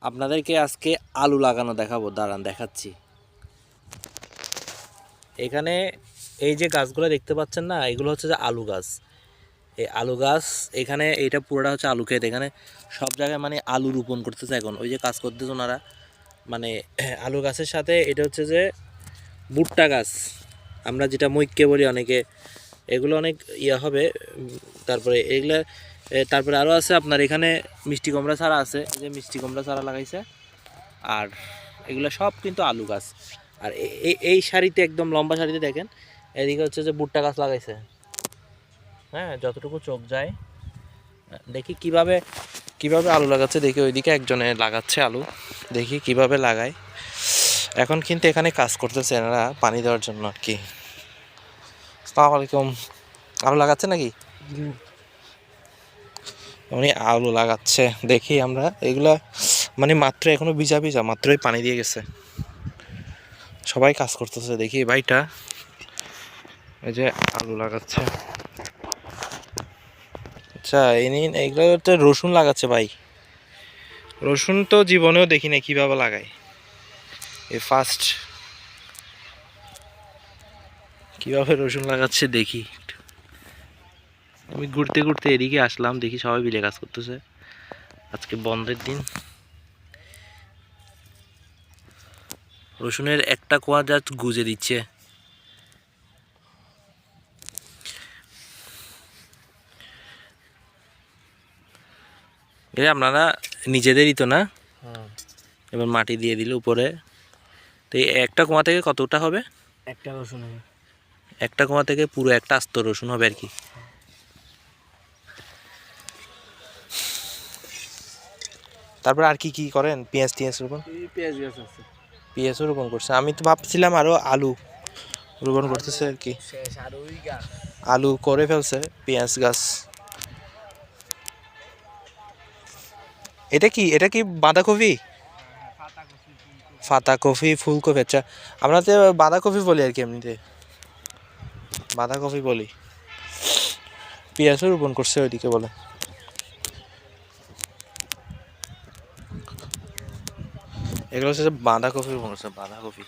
আপনাদেরকে আজকে আলু লাগানো দেখাবো, দাঁড়ান দেখাচ্ছি। এখানে এই যে গাছগুলো দেখতে পাচ্ছেন না, এগুলো হচ্ছে যে আলু গাছ। এই আলু গাছ এখানে এইটা পুরোটা হচ্ছে আলু ক্ষেত। এখানে সব জায়গায় মানে আলু রোপণ করতেছে এখন, ওই যে কাজ করতেছে ওনারা। মানে আলু গাছের সাথে এটা হচ্ছে যে ভুট্টা গাছ, আমরা যেটা মৈক্যে বলি অনেকে, এগুলো অনেক ইয়া হবে। তারপরে এগুলা তারপরে আরও আছে আপনার এখানে মিষ্টি কুমড়া চারা আছে, যে মিষ্টি কুমড়া চারা লাগাইছে। আর এগুলো সব কিন্তু আলু গাছ। আর এই সারিতে একদম লম্বা সারিতে দেখেন, এদিকে হচ্ছে যে ভুট্টা গাছ লাগাইছে। হ্যাঁ, যতটুকু চোখ যায় দেখি কিভাবে কিভাবে আলু লাগাচ্ছে, দেখি ওইদিকে একজনে লাগাচ্ছে আলু, দেখি কিভাবে লাগায়। এখন কিন্তু এখানে কাজ করতেছে এনারা পানি দেওয়ার জন্য আর কি। আসসালামু আলাইকুম। আলু লাগাচ্ছে নাকি? উনি আলু লাগাচ্ছে, দেখি আমরা এগুলা মানে মাত্র এখনো ভিজা ভিজা, মাত্রই পানি দিয়ে গেছে। সবাই কাজ করতেছে, দেখি ভাইটা এই যে আলু লাগাচ্ছে। আচ্ছা, এইগুলো হচ্ছে রসুন লাগাচ্ছে ভাই। রসুন তো জীবনেও দেখি না কিভাবে লাগায়, এই ফার্স্ট কিভাবে রসুন লাগাচ্ছে দেখি। আমি ঘুরতে ঘুরতে এদিকে আসলাম, দেখি সবাই মিলে কাজ করতেছে, আজকে বন্ধের দিন। রসুনের একটা কোয়া জাস্ট গুজে দিচ্ছে। এটা আপনারা নিজেদেরই তো না? এবার মাটি দিয়ে দিলে উপরে। তো এই একটা কোয়া থেকে কতটা হবে? একটা রসুন হবে। একটা কোয়া থেকে পুরো একটা আস্ত রসুন হবে আর কি। তারপর আর কি কি করেন? পেঁয়াজ টিয়াজ রোপণ? পেঁয়াজ গাছ আছে। পেঁয়াজও রোপণ করছে। আমি তো ভাবছিলাম আরো আলু রোপণ করতেছে আর কি। শেষ আর ওই গাছ। আলু করে ফেলছে, পেঁয়াজ গাছ। এটা কি বাঁধাকপি? পাতাকপি, ফুলকপি। আচ্ছা, আমরা তো বাঁধাকপি বলি আর কি, এমনিতে বাঁধাকপি বলি। পেঁয়াজও রোপণ করছে ওইদিকে বলে। এগুলো হচ্ছে বাঁধাকপি রোপণ করছে, বাঁধাকপি,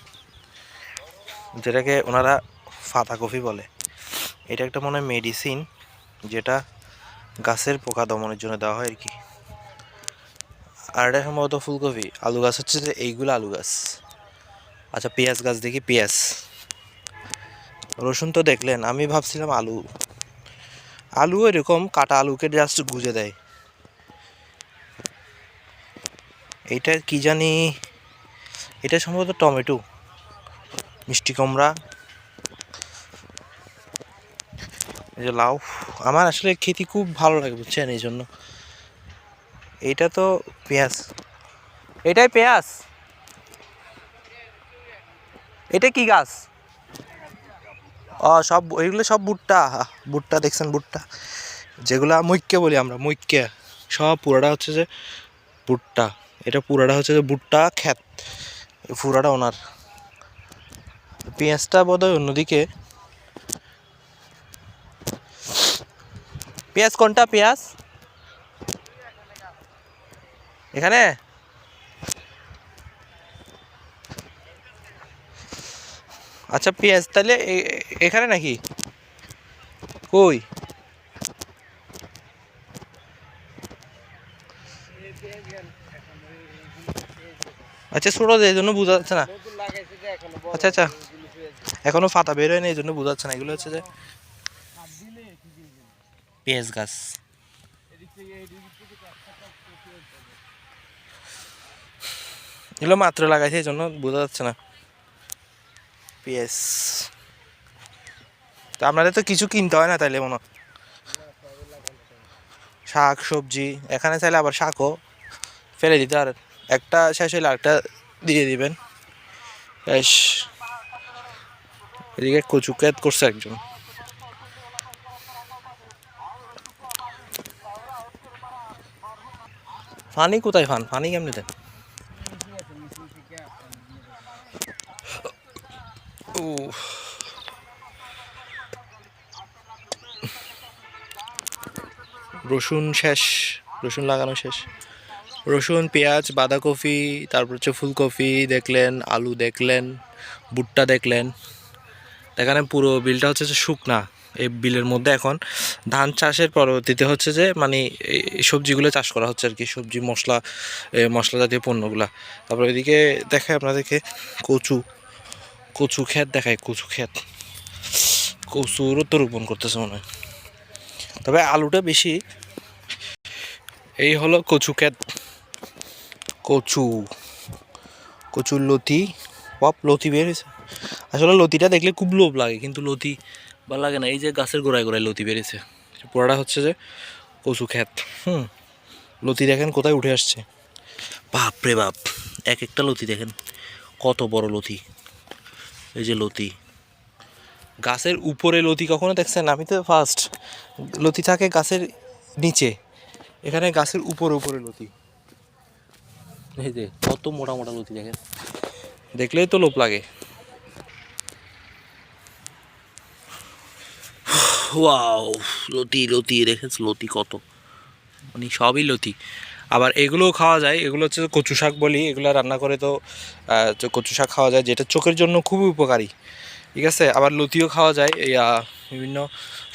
যেটাকে ওনারা পাতাকপি বলে। এটা একটা মনে হয় মেডিসিন, যেটা গাছের পোকা দমনের জন্য দেওয়া হয় আর কি। আর এটা সম্ভবত ফুলকপি। আলু গাছ হচ্ছে যে এইগুলো আলু গাছ। আচ্ছা, পেঁয়াজ গাছ দেখি, পেঁয়াজ। রসুন তো দেখলেন, আমি ভাবছিলাম আলু। আলু এরকম কাটা আলুকে জাস্ট গুজে দেয়। এইটা কি জানি, এটা সম্ভবত টমেটো, মিষ্টি কুমড়া, এই যে লাউ। আমার আসলে খেতে খুব ভালো লাগে বুঝছেন, এই জন্য। এইটা তো পেঁয়াজ, এটাই পেঁয়াজ। এটা কি গাছ? ও, সব এইগুলো সব ভুট্টা। ভুট্টা দেখছেন, ভুট্টা যেগুলা মৈক্যে বলি আমরা, মৈক্যে। সব পুরাটা হচ্ছে যে ভুট্টা। এটা পুরাটা হচ্ছে যে ভুট্টা ক্ষেত, পুরাটা ওনার। পেঁয়াজটা বোধহয় অন্যদিকে। পেঁয়াজ কোনটা? পেঁয়াজ এখানে। আচ্ছা, পেঁয়াজ তাহলে এখানে নাকি? কই? আচ্ছা, ছোটো এই জন্য বোঝা যাচ্ছে না। আচ্ছা আচ্ছা, এখনো পাতা বের হয়নি, এই জন্য বোঝা যাচ্ছে না। এগুলো হচ্ছে যে পেঁয়াজ গাছ। এগুলো মাত্র লাগাইছে, এই জন্য বোঝা যাচ্ছে না। পেঁয়াজ তা আপনাদের তো কিছু কিনতে হয় না তাইলে মনে হয়? শাক সবজি এখানে চাইলে আবার শাকও ফেলে দিতে, আর একটা শেষ হইলে আরেকটা দিয়ে দিবেন। বেশ। এদিকে কচু ক্ষেত করছে একজন। পানি কোথায় পান? পানি কেমনি দেন? ও, রসুন শেষ, রসুন লাগানো শেষ। রসুন, পেঁয়াজ, বাঁধাকপি, তারপর হচ্ছে ফুলকপি দেখলেন, আলু দেখলেন, ভুট্টা দেখলেন। এখানে পুরো বিলটা হচ্ছে যে শুকনা। এই বিলের মধ্যে এখন ধান চাষের পরবর্তীতে হচ্ছে যে মানে এই সবজিগুলো চাষ করা হচ্ছে আর কি, সবজি মশলা মশলা জাতীয় পণ্যগুলা। তারপর এদিকে দেখায় আপনাদেরকে কচু, কচু ক্ষেত দেখায়, কচু ক্ষেত, কচুরও তো রোপণ করতেছে মনে হয়। তবে আলুটা বেশি। এই হলো কচু ক্ষেত, কচু, কচুর লতি, পপ লতি বের হয়েছে। আসলে লতিটা দেখলে খুব লোভ লাগে, কিন্তু লতি ভালো লাগে না। এই যে গাছের গোড়ায় গোড়ায় লতি বেরিয়েছে, পুরোটা হচ্ছে যে কচু ক্ষেত। লতি দেখেন কোথায় উঠে আসছে, বাপ রে বাপ, এক একটা লতি দেখেন কত বড় লতি। এই যে লতি, গাছের উপরে লতি কখনো দেখছেন? আমি তো ফার্স্ট। লতি থাকে গাছের নিচে, এখানে গাছের উপরে উপরে লতি। এই যে কত মোটা মোটা লতি দেখেন, দেখলেই তো লোভ লাগে। ওয়াও, লতি লতি দেখেন, লতি কত, মানে সবই লতি। আবার এগুলোও খাওয়া যায়, এগুলো হচ্ছে কচু শাক বলি, এগুলো রান্না করে তো কচু শাক খাওয়া যায়, যেটা চোখের জন্য খুবই উপকারী, ঠিক আছে। আবার লতিও খাওয়া যায়, এই বিভিন্ন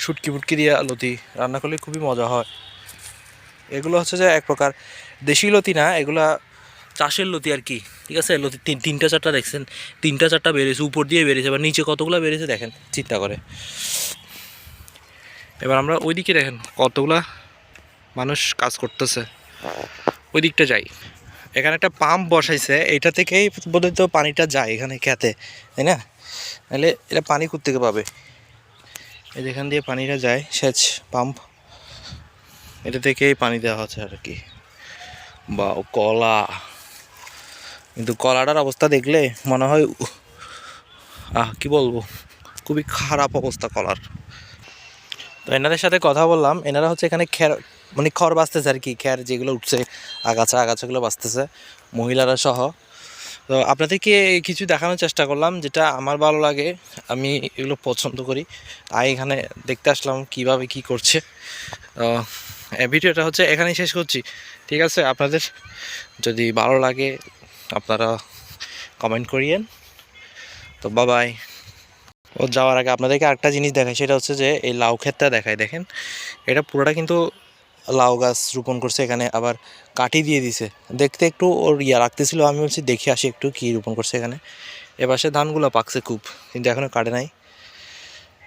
শুটকি ফুটকি দিয়ে লতি রান্না করলে খুবই মজা হয়। এগুলো হচ্ছে যে এক প্রকার দেশি লতি না, এগুলা চাষের লতি আর কি, ঠিক আছে। লতি তিনটা চারটা দেখছেন, তিনটা চারটা বেড়েছে, উপর দিয়ে বেড়েছে, এবার নিচে কতগুলো বেড়েছে দেখেন, চিন্তা করে। এবার আমরা ওইদিকে দেখেন কতগুলা মানুষ কাজ করতেছে, ওই দিকটা যাই। এখানে একটা পাম্প বসাইছে, এটা থেকেই বোধহয় তো পানিটা যায় এখানে খেতে, তাই না? নাহলে এটা পানি কোত্থেকে পাবে? এই যেখান দিয়ে পানিটা যায়, সেচ পাম্প, এটা থেকেই পানি দেওয়া হচ্ছে আর কি। বা কলা, কিন্তু কলাটার অবস্থা দেখলে মনে হয় কি বলবো, খুবই খারাপ অবস্থা কলার। তো এনাদের সাথে কথা বললাম, এনারা হচ্ছে এখানে মানে খড় বাঁচতেছে আর কি, খ্যার যেগুলো উঠছে, আগাছাগুলো বাঁচতেছে, মহিলারা সহ। তো আপনাদেরকে কিছু দেখানোর চেষ্টা করলাম যেটা আমার ভালো লাগে, আমি এগুলো পছন্দ করি, তাই এখানে দেখতে আসলাম কিভাবে কি করছে। তো ভিডিওটা হচ্ছে এখানেই শেষ করছি, ঠিক আছে। আপনাদের যদি ভালো লাগে আপনারা কমেন্ট করিয়েন। তো বাই। ও যাওয়ার আগে আপনাদেরকে আরেকটা জিনিস দেখাই, সেটা হচ্ছে যে এই লাউ ক্ষেতটা দেখায়, দেখেন এটা পুরোটা কিন্তু লাউ গাছ রোপণ করছে এখানে, আবার কাটি দিয়ে দিছে। দেখতে একটু ওর রাখতেছিল, আমি বলছি দেখে আসি একটু কী রোপণ করছে এখানে। এপাশে ধানগুলো পাকছে খুব, কিন্তু এখনও কাটে নাই।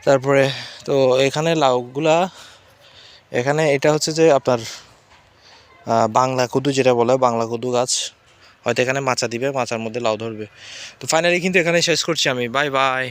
তারপরে তো এখানে লাউগুলা, এখানে এটা হচ্ছে যে আপনার বাংলা কদু, যেটা বলে বাংলা কদু গাছ, হয়তো এখানে মাচা দিবে, মাচার মধ্যে লাউ ধরবে। তো ফাইনালি কিন্তু এখানে শেষ করছি আমি, বাই বাই।